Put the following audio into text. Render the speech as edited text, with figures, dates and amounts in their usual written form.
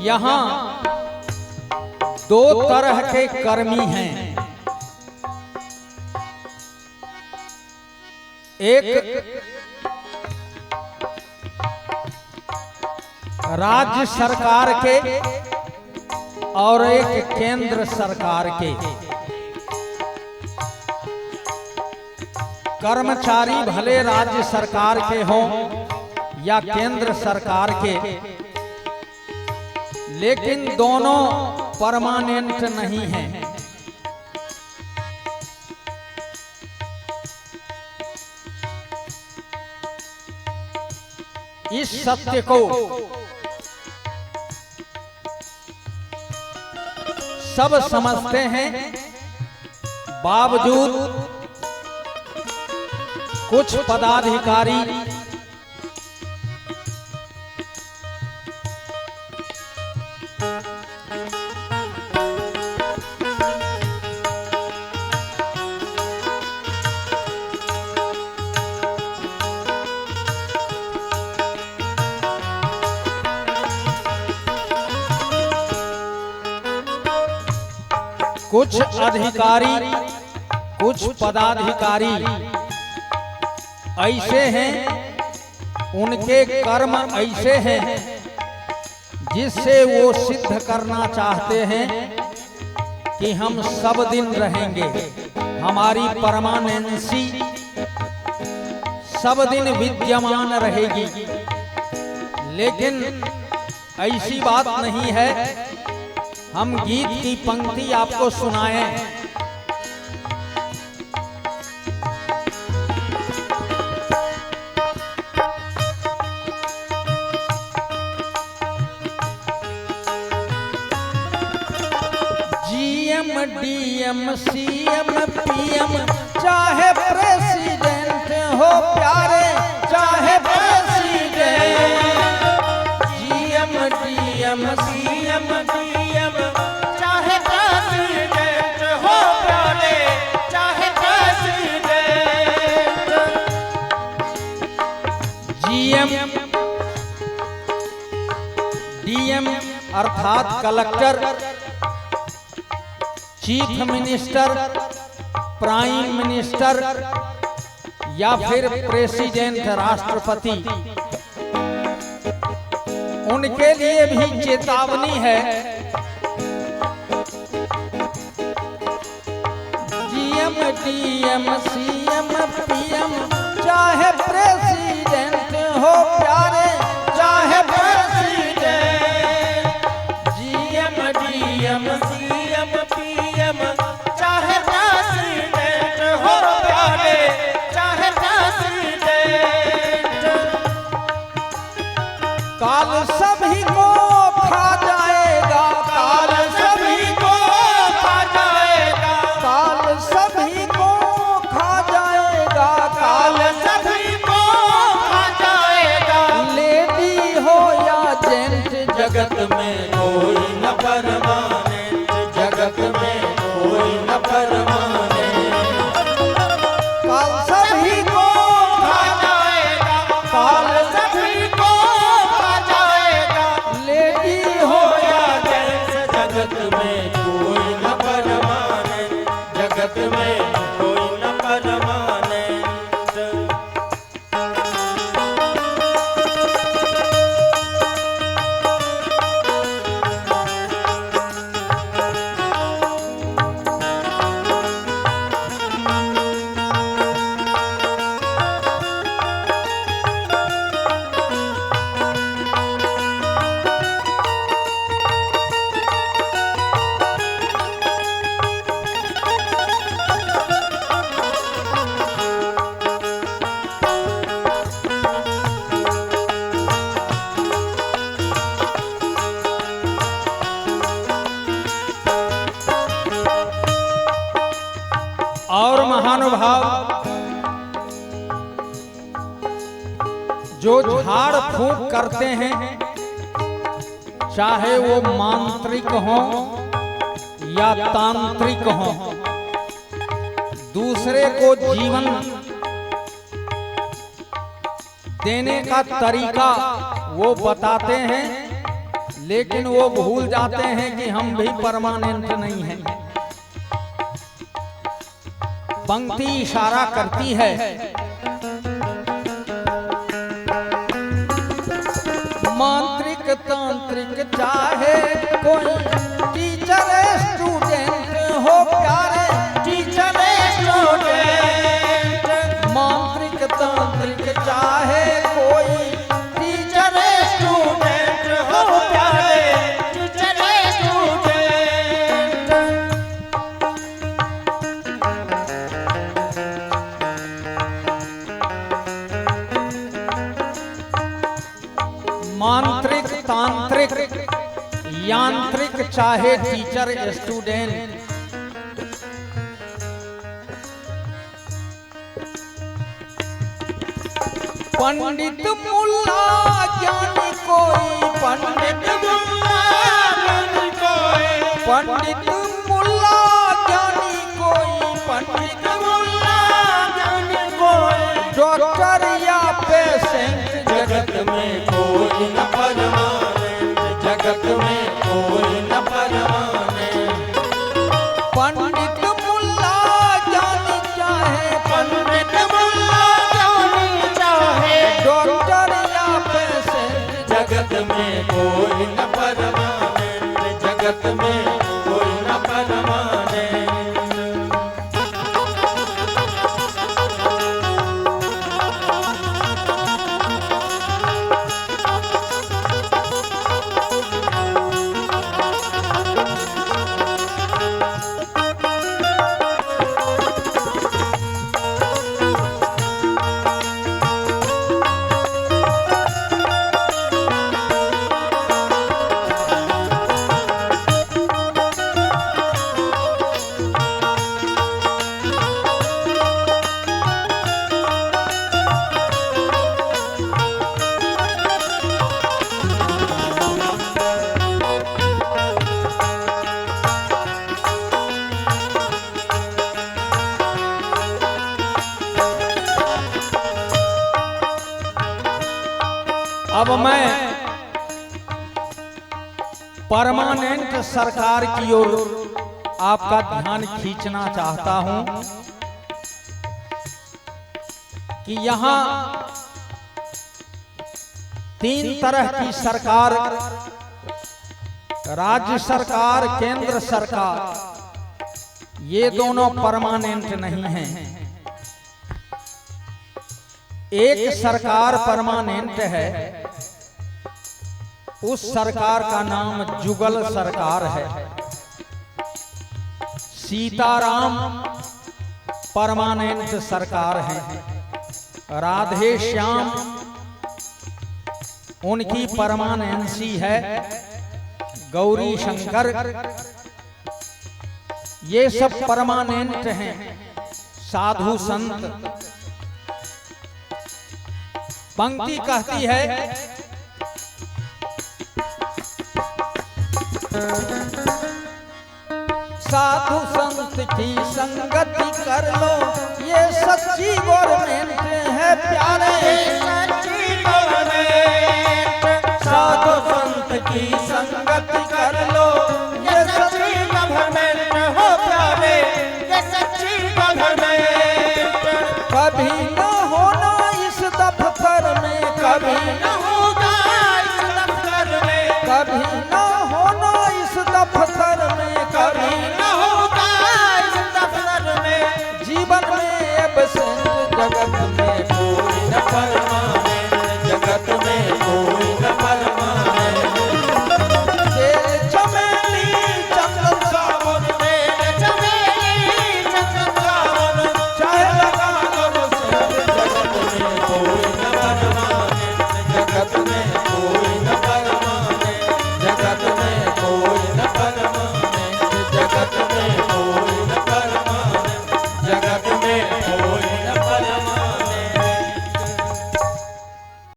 यहाँ दो तरह के कर्मी हैं। एक राज्य सरकार के और एक केंद्र सरकार के। कर्मचारी भले राज्य सरकार के हों या केंद्र सरकार के, लेकिन दोनों परमानेंट नहीं हैं। इस सत्य को सब समझते हैं, बावजूद कुछ पदाधिकारी कुछ अधिकारी कुछ पदाधिकारी ऐसे हैं, उनके कर्म ऐसे हैं जिससे वो सिद्ध करना चाहते हैं कि हम सब दिन रहेंगे, हमारी परमानेंसी सब दिन विद्यमान रहेगी। लेकिन ऐसी बात नहीं है। हम गीत की पंक्ति आपको सुनाएं। जीएम डीएम सीएम पीएम चाहे प्रेसिडेंट हो प्यारे, चाहे president. GM DM CM PM चाहे प्रेसिडेंट हो प्यारे, चाहे प्रेसिडेंट। जीएम डीएम अर्थात collector, chief minister, prime minister या फिर प्रेसिडेंट राष्ट्रपति, उनके लिए भी चेतावनी है। जीएम डीएम सीएम पीएम चाहे प्रेसिडेंट हो प्यारे, चाहे president. GM DM CM PM चाहे प्रेसिडेंट हो प्यारे, चाहे प्रेसिडेंट। काल सभी को खा जाएगा, काल सभी को खा जाएगा, काल सभी को खा जाएगा, काल सभी को खा जाएगा। लेडी हो या जेंट जगत में कोई न परमानेंट, जगत में कोई न परमानेंट। काल सभी को खा जाएगा, काल सभी को खा जाएगा। लेडी हो या जेंट जगत में कोई न परमानेंट, जगत में कोई न परमानेंट। और महानुभाव, जो झाड़ फूंक करते हैं, चाहे वो मांत्रिक हो या तांत्रिक हो, दूसरे को जीवन देने का तरीका वो बताते हैं, लेकिन वो भूल जाते हैं कि हम भी परमानेंट नहीं हैं। पंक्ति इशारा करती है, मांत्रिक तांत्रिक चाहे कोई टीचर स्टूडेंट हो प्यारे, टीचर स्टूडेंट। मांत्रिक तांत्रिक चाहे कोई टीचर स्टूडेंट हो प्यारे, टीचर स्टूडेंट। मांत्रिक तांत्रिक यांत्रिक चाहे टीचर स्टूडेंट। पंडित मुल्ला ज्ञानी कोई, पंडित मुल्ला ज्ञानी कोई, पंडित मुल्ला ज्ञानी कोई, पंडित मुल्ला ज्ञानी कोई। डॉक्टर या पेशेंट जगत में कोई न परमानेंट, जगत में कोई न परमानेंट। पंडित मुल्ला ज्ञानी चाहे, पंडित मुल्ला ज्ञानी चाहे, डॉक्टर या पेशेंट जगत में कोई न परमानेंट, जगत में कोई न परमानेंट। अब मैं परमानेंट सरकार की ओर आपका ध्यान खींचना चाहता हूं कि यहां 3 तरह की सरकार, राज्य सरकार, केंद्र सरकार, ये दोनों परमानेंट नहीं हैं। एक सरकार परमानेंट है, उस सरकार का नाम जुगल सरकार है। सीताराम परमानेंट सरकार है, राधे श्याम उनकी परमानेंसी है, गौरी शंकर ये सब परमानेंट हैं। साधु संत। पंक्ति कहती है, साधु संत की संगति कर लो, ये सच्ची गवर्नमेंट है प्यारे, सच्ची गवर्नमेंट। साधु संत की संगति कर लो, ये सच्ची गवर्नमेंट हो प्यारे, ये सच्ची गवर्नमेंट। कभी न होना इस दफ्तर में, कभी न होगा इस दफ्तर में, कभी न होना इस दफ्तर में, कभी न होगा इस दफ्तर में। जीवन में एब्सेंट जगत